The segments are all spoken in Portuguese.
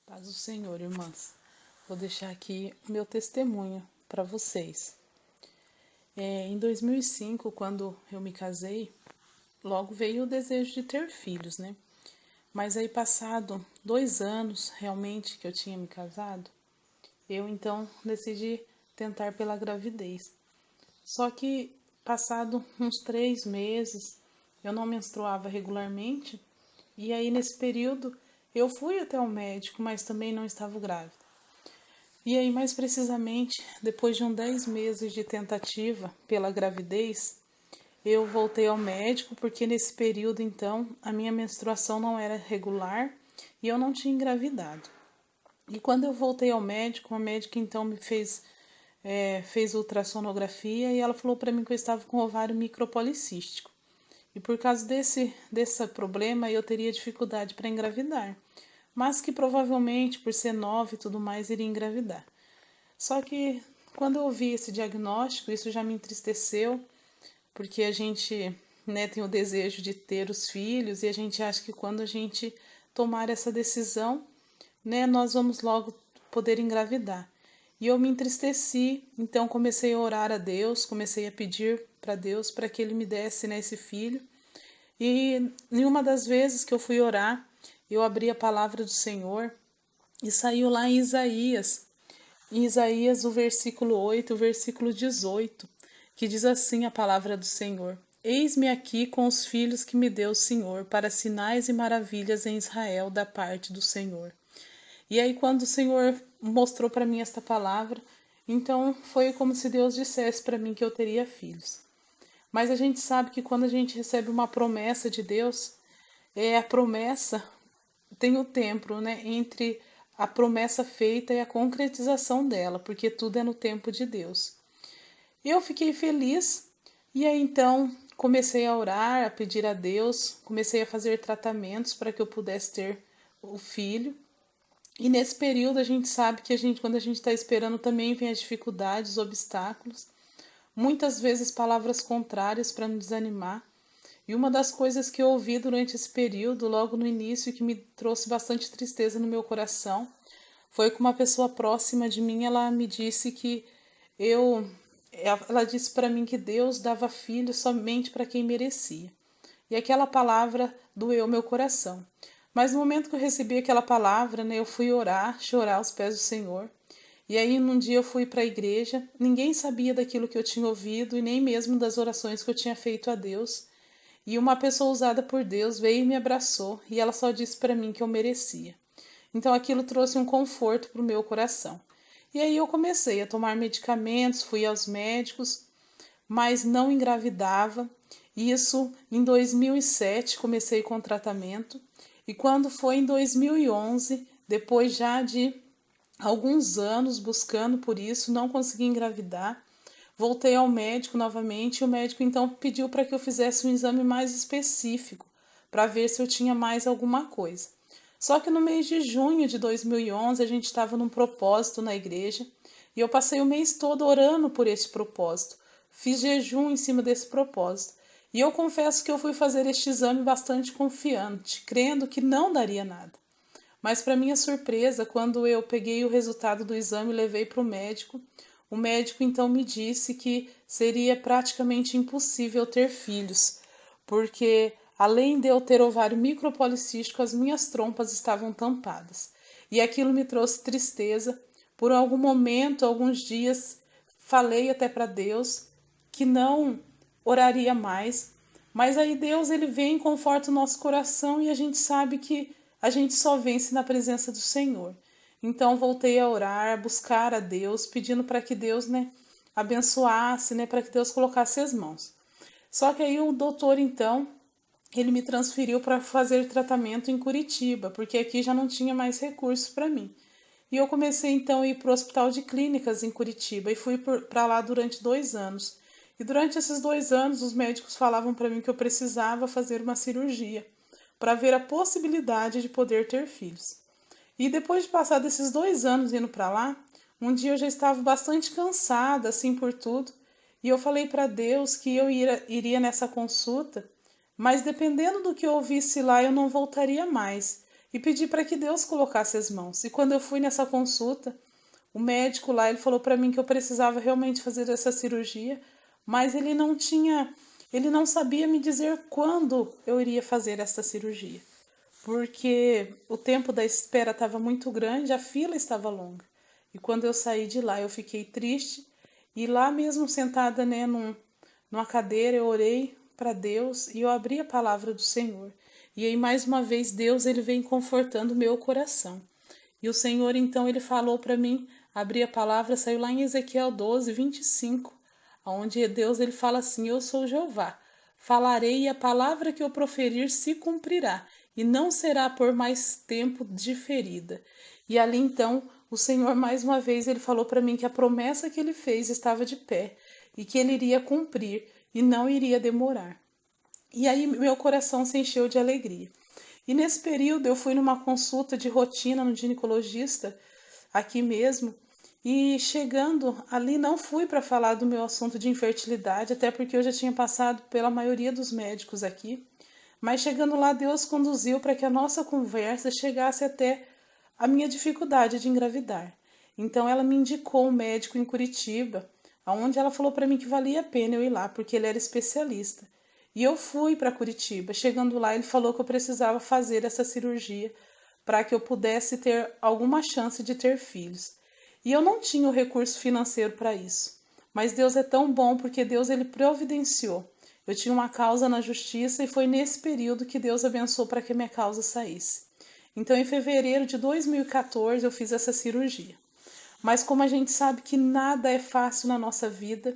Paz do Senhor, irmãs. Vou deixar aqui o meu testemunho para vocês. Em 2005, quando eu me casei, logo veio o desejo de ter filhos, né? Mas aí, passado 2 anos realmente que eu tinha me casado, eu então decidi tentar pela gravidez. Só que, passado uns 3 meses, eu não menstruava regularmente, e aí nesse período eu fui até o médico, mas também não estava grávida. E aí, mais precisamente, depois de 10 meses de tentativa pela gravidez, eu voltei ao médico porque nesse período, então, a minha menstruação não era regular e eu não tinha engravidado. E quando eu voltei ao médico, a médica então me fez ultrassonografia e ela falou para mim que eu estava com ovário micropolicístico. E por causa desse problema, eu teria dificuldade para engravidar, mas que provavelmente, por ser nova e tudo mais, iria engravidar. Só que quando eu ouvi esse diagnóstico, isso já me entristeceu, porque a gente, né, tem o desejo de ter os filhos e a gente acha que quando a gente tomar essa decisão, né, nós vamos logo poder engravidar. E eu me entristeci, então comecei a orar a Deus, comecei a pedir para Deus para que Ele me desse, né, esse filho. E em uma das vezes que eu fui orar, eu abri a palavra do Senhor e saiu lá em Isaías, o versículo 8, o versículo 18, que diz assim a palavra do Senhor: Eis-me aqui com os filhos que me deu o Senhor, para sinais e maravilhas em Israel da parte do Senhor. E aí, quando o Senhor mostrou para mim esta palavra, então foi como se Deus dissesse para mim que eu teria filhos. Mas a gente sabe que quando a gente recebe uma promessa de Deus, a promessa tem o tempo, né, entre a promessa feita e a concretização dela, porque tudo é no tempo de Deus. Eu fiquei feliz e aí então comecei a orar, a pedir a Deus, comecei a fazer tratamentos para que eu pudesse ter o filho. E nesse período a gente sabe que quando a gente está esperando, também vem as dificuldades, os obstáculos, muitas vezes palavras contrárias para nos desanimar. E uma das coisas que eu ouvi durante esse período, logo no início, que me trouxe bastante tristeza no meu coração, foi que uma pessoa próxima de mim, ela me disse que eu, ela disse para mim que Deus dava filho somente para quem merecia. E aquela palavra doeu meu coração. Mas no momento que eu recebi aquela palavra, né, eu fui orar, chorar aos pés do Senhor. E aí, num dia eu fui para a igreja, ninguém sabia daquilo que eu tinha ouvido e nem mesmo das orações que eu tinha feito a Deus. E uma pessoa usada por Deus veio e me abraçou, e ela só disse para mim que eu merecia. Então aquilo trouxe um conforto para o meu coração. E aí eu comecei a tomar medicamentos, fui aos médicos, mas não engravidava. Isso em 2007 comecei com tratamento, e quando foi em 2011, depois já de alguns anos buscando por isso, não consegui engravidar. Voltei ao médico novamente e o médico então pediu para que eu fizesse um exame mais específico para ver se eu tinha mais alguma coisa. Só que no mês de junho de 2011 a gente estava num propósito na igreja e eu passei o mês todo orando por esse propósito. Fiz jejum em cima desse propósito. E eu confesso que eu fui fazer este exame bastante confiante, crendo que não daria nada. Mas para minha surpresa, quando eu peguei o resultado do exame e levei para o médico então me disse que seria praticamente impossível ter filhos, porque além de eu ter ovário micropolicístico, as minhas trompas estavam tampadas. E aquilo me trouxe tristeza. Por algum momento, alguns dias, falei até para Deus que não oraria mais, mas aí Deus ele vem e conforta o nosso coração e a gente sabe que a gente só vence na presença do Senhor. Então voltei a orar, a buscar a Deus, pedindo para que Deus, né, abençoasse, né, para que Deus colocasse as mãos. Só que aí o doutor então, ele me transferiu para fazer tratamento em Curitiba, porque aqui já não tinha mais recursos para mim. E eu comecei então a ir para o Hospital de Clínicas em Curitiba e fui para lá durante 2 anos. E durante esses 2 anos, os médicos falavam para mim que eu precisava fazer uma cirurgia para ver a possibilidade de poder ter filhos. E depois de passar desses 2 anos indo para lá, um dia eu já estava bastante cansada, assim por tudo, e eu falei para Deus que eu iria nessa consulta, mas dependendo do que eu ouvisse lá, eu não voltaria mais. e pedi para que Deus colocasse as mãos. E quando eu fui nessa consulta, o médico lá, ele falou para mim que eu precisava realmente fazer essa cirurgia, mas ele não sabia me dizer quando eu iria fazer essa cirurgia, porque o tempo da espera estava muito grande, a fila estava longa. E quando eu saí de lá, eu fiquei triste, e lá mesmo sentada, né, numa cadeira, eu orei para Deus e eu abri a palavra do Senhor. E aí mais uma vez Deus, ele vem confortando o meu coração. E o Senhor, então, ele falou para mim, abri a palavra, saiu lá em Ezequiel 12, 25, onde Deus, ele fala assim: eu sou Jeová, falarei e a palavra que eu proferir se cumprirá, e não será por mais tempo diferida. E ali, então, o Senhor, mais uma vez, ele falou para mim que a promessa que ele fez estava de pé, e que ele iria cumprir, e não iria demorar. E aí, meu coração se encheu de alegria. E nesse período eu fui numa consulta de rotina no ginecologista, aqui mesmo, e chegando ali não fui para falar do meu assunto de infertilidade, até porque eu já tinha passado pela maioria dos médicos aqui, mas chegando lá Deus conduziu para que a nossa conversa chegasse até a minha dificuldade de engravidar. Então ela me indicou um médico em Curitiba, onde ela falou para mim que valia a pena eu ir lá, porque ele era especialista. E eu fui para Curitiba. Chegando lá, ele falou que eu precisava fazer essa cirurgia para que eu pudesse ter alguma chance de ter filhos. E eu não tinha o recurso financeiro para isso. Mas Deus é tão bom porque Deus, ele providenciou. Eu tinha uma causa na justiça e foi nesse período que Deus abençoou para que a minha causa saísse. Então, em fevereiro de 2014, eu fiz essa cirurgia. Mas como a gente sabe que nada é fácil na nossa vida,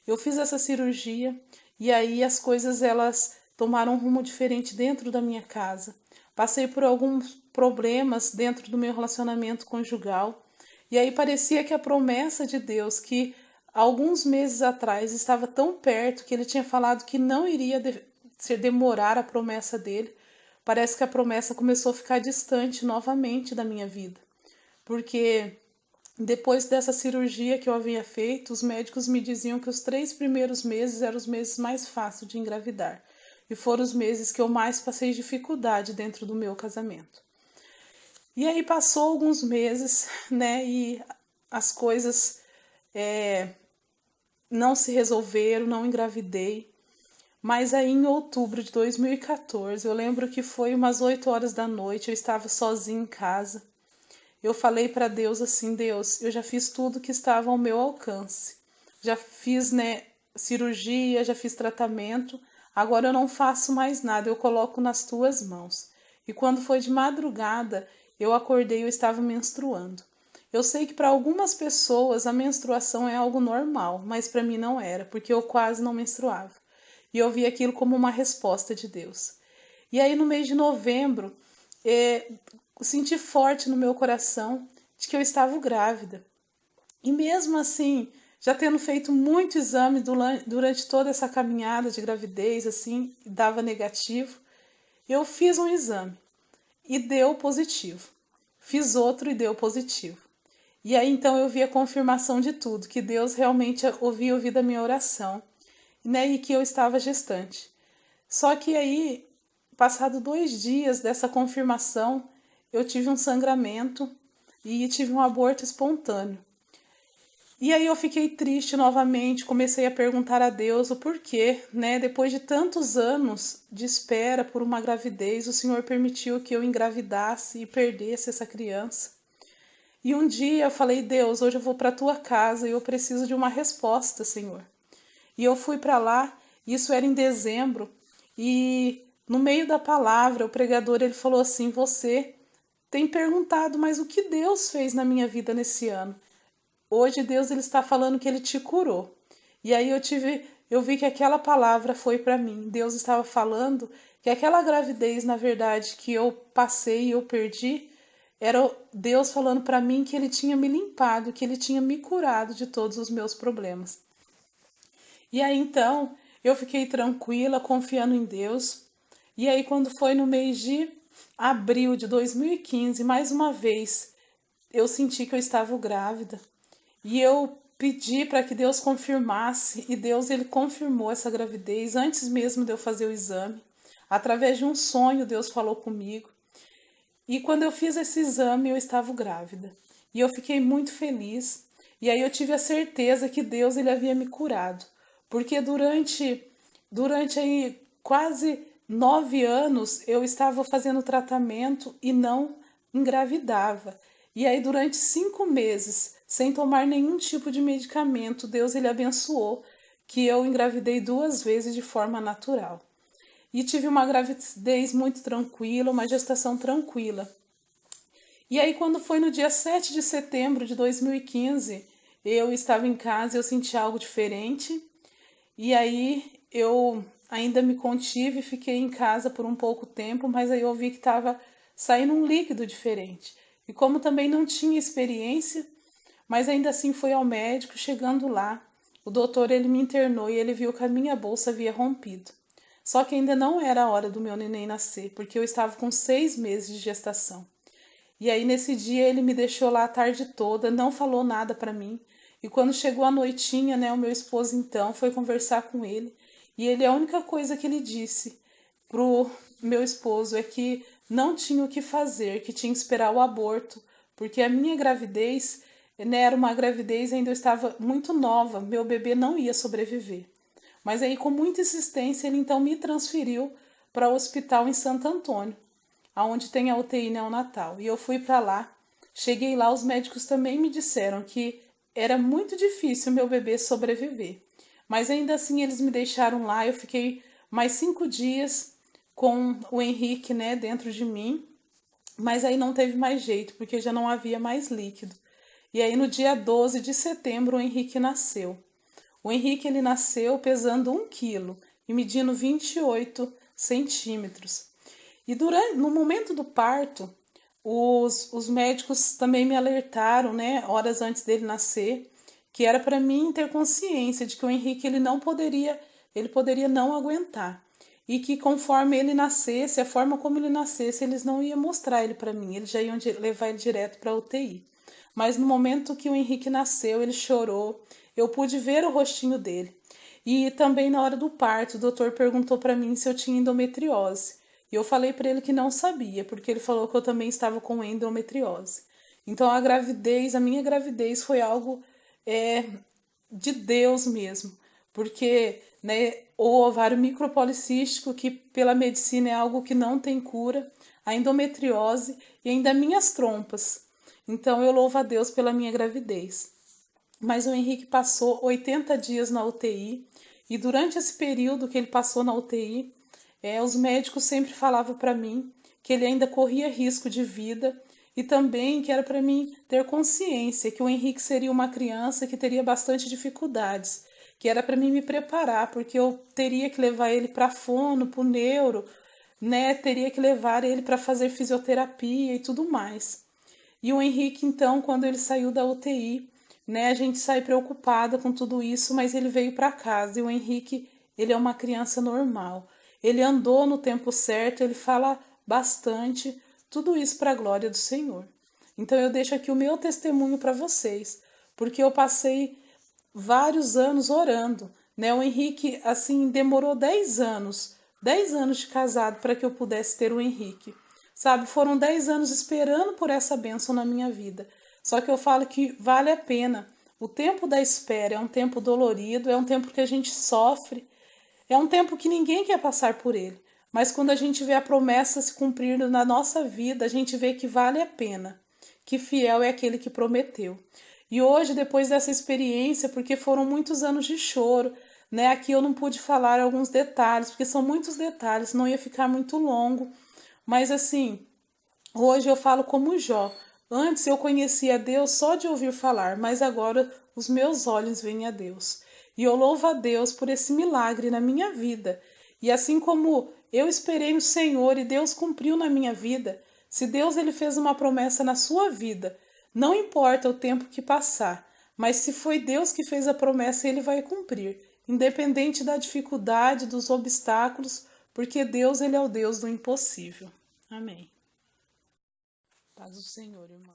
eu fiz essa cirurgia e aí as coisas, elas tomaram um rumo diferente dentro da minha casa. Passei por alguns problemas dentro do meu relacionamento conjugal. E aí parecia que a promessa de Deus, que alguns meses atrás estava tão perto, que ele tinha falado que não iria demorar a promessa dele, parece que a promessa começou a ficar distante novamente da minha vida. Porque depois dessa cirurgia que eu havia feito, os médicos me diziam que os 3 primeiros meses eram os meses mais fáceis de engravidar. E foram os meses que eu mais passei dificuldade dentro do meu casamento. E aí passou alguns meses, né? E as coisas não se resolveram, não engravidei. Mas aí em outubro de 2014, eu lembro que foi umas 8 horas da noite, eu estava sozinha em casa. Eu falei para Deus assim: Deus, eu já fiz tudo que estava ao meu alcance. Já fiz, né, cirurgia, já fiz tratamento. Agora eu não faço mais nada, eu coloco nas tuas mãos. E quando foi de madrugada, eu acordei, eu estava menstruando. Eu sei que para algumas pessoas a menstruação é algo normal, mas para mim não era, porque eu quase não menstruava. E eu vi aquilo como uma resposta de Deus. E aí no mês de novembro, senti forte no meu coração de que eu estava grávida. E mesmo assim, já tendo feito muito exame durante toda essa caminhada de gravidez, assim, dava negativo, eu fiz um exame e deu positivo. Fiz outro e deu positivo. E aí então eu vi a confirmação de tudo, que Deus realmente ouviu a minha oração, né, e que eu estava gestante. Só que aí, passado 2 dias dessa confirmação, eu tive um sangramento e tive um aborto espontâneo. E aí eu fiquei triste novamente, comecei a perguntar a Deus o porquê, né? Depois de tantos anos de espera por uma gravidez, o Senhor permitiu que eu engravidasse e perdesse essa criança. E um dia eu falei: Deus, hoje eu vou para a tua casa e eu preciso de uma resposta, Senhor. E eu fui para lá, isso era em dezembro, e no meio da palavra, o pregador, ele falou assim: você tem perguntado, mas o que Deus fez na minha vida nesse ano? Hoje Deus, ele está falando que ele te curou. E aí eu vi que aquela palavra foi para mim. Deus estava falando que aquela gravidez, na verdade, que eu passei e eu perdi, era Deus falando para mim que ele tinha me limpado, que ele tinha me curado de todos os meus problemas. E aí então eu fiquei tranquila, confiando em Deus. E aí quando foi no mês de abril de 2015, mais uma vez, eu senti que eu estava grávida. E eu pedi para que Deus confirmasse, e Deus, ele confirmou essa gravidez antes mesmo de eu fazer o exame. Através de um sonho, Deus falou comigo. E quando eu fiz esse exame, eu estava grávida. E eu fiquei muito feliz. E aí eu tive a certeza que Deus ele havia me curado. Porque durante aí quase 9 anos eu estava fazendo tratamento e não engravidava. E aí durante 5 meses, sem tomar nenhum tipo de medicamento, Deus ele abençoou que eu engravidei 2 vezes de forma natural. E tive uma gravidez muito tranquila, uma gestação tranquila. E aí, quando foi no dia 7 de setembro de 2015, eu estava em casa e eu senti algo diferente. E aí eu ainda me contive, fiquei em casa por um pouco tempo, mas aí eu vi que estava saindo um líquido diferente. E como também não tinha experiência, mas ainda assim fui ao médico, chegando lá, o doutor ele me internou e ele viu que a minha bolsa havia rompido. Só que ainda não era a hora do meu neném nascer, porque eu estava com 6 meses de gestação. E aí nesse dia ele me deixou lá a tarde toda, não falou nada para mim. E quando chegou a noitinha, né, o meu esposo então foi conversar com ele, e ele a única coisa que ele disse pro meu esposo é que não tinha o que fazer, que tinha que esperar o aborto, porque a minha gravidez, né, era uma gravidez ainda eu estava muito nova, meu bebê não ia sobreviver. Mas aí com muita insistência ele então me transferiu para o hospital em Santo Antônio, aonde tem a UTI neonatal. E eu fui para lá. Cheguei lá, os médicos também me disseram que era muito difícil meu bebê sobreviver. Mas ainda assim eles me deixaram lá. Eu fiquei mais 5 dias com o Henrique, né, dentro de mim. Mas aí não teve mais jeito, porque já não havia mais líquido. E aí no dia 12 de setembro o Henrique nasceu. O Henrique ele nasceu pesando 1 quilo e medindo 28 centímetros. E no momento do parto, os médicos também me alertaram, né, horas antes dele nascer, que era para mim ter consciência de que o Henrique ele poderia não aguentar. E que conforme ele nascesse, a forma como ele nascesse, eles não iam mostrar ele para mim, eles já iam levar ele direto para a UTI. Mas no momento que o Henrique nasceu, ele chorou, eu pude ver o rostinho dele. E também na hora do parto, o doutor perguntou para mim se eu tinha endometriose. E eu falei para ele que não sabia, porque ele falou que eu também estava com endometriose. Então a minha gravidez foi algo é, de Deus mesmo, porque né, o ovário micropolicístico, que pela medicina é algo que não tem cura, a endometriose e ainda minhas trompas. Então eu louvo a Deus pela minha gravidez. Mas o Henrique passou 80 dias na UTI e durante esse período que ele passou na UTI, os médicos sempre falavam para mim que ele ainda corria risco de vida e também que era para mim ter consciência que o Henrique seria uma criança que teria bastante dificuldades, que era para mim me preparar, porque eu teria que levar ele para fono, para o neuro, né? Teria que levar ele para fazer fisioterapia e tudo mais. E o Henrique, então, quando ele saiu da UTI, né, a gente sai preocupada com tudo isso, mas ele veio para casa e o Henrique, ele é uma criança normal. Ele andou no tempo certo, ele fala bastante, tudo isso para a glória do Senhor. Então eu deixo aqui o meu testemunho para vocês, porque eu passei vários anos orando, né? O Henrique, assim, demorou 10 anos de casado para que eu pudesse ter o Henrique. Sabe, foram 10 anos esperando por essa bênção na minha vida. Só que eu falo que vale a pena. O tempo da espera é um tempo dolorido, é um tempo que a gente sofre, é um tempo que ninguém quer passar por ele. Mas quando a gente vê a promessa se cumprindo na nossa vida, a gente vê que vale a pena, que fiel é aquele que prometeu. E hoje, depois dessa experiência, porque foram muitos anos de choro, né? Aqui eu não pude falar alguns detalhes, porque são muitos detalhes, não ia ficar muito longo. Mas assim, hoje eu falo como Jó. Antes eu conhecia Deus só de ouvir falar, mas agora os meus olhos veem a Deus. E eu louvo a Deus por esse milagre na minha vida. E assim como eu esperei no Senhor e Deus cumpriu na minha vida, se Deus ele fez uma promessa na sua vida, não importa o tempo que passar, mas se foi Deus que fez a promessa, ele vai cumprir, independente da dificuldade, dos obstáculos, porque Deus ele é o Deus do impossível. Amém. Paz do Senhor, irmã.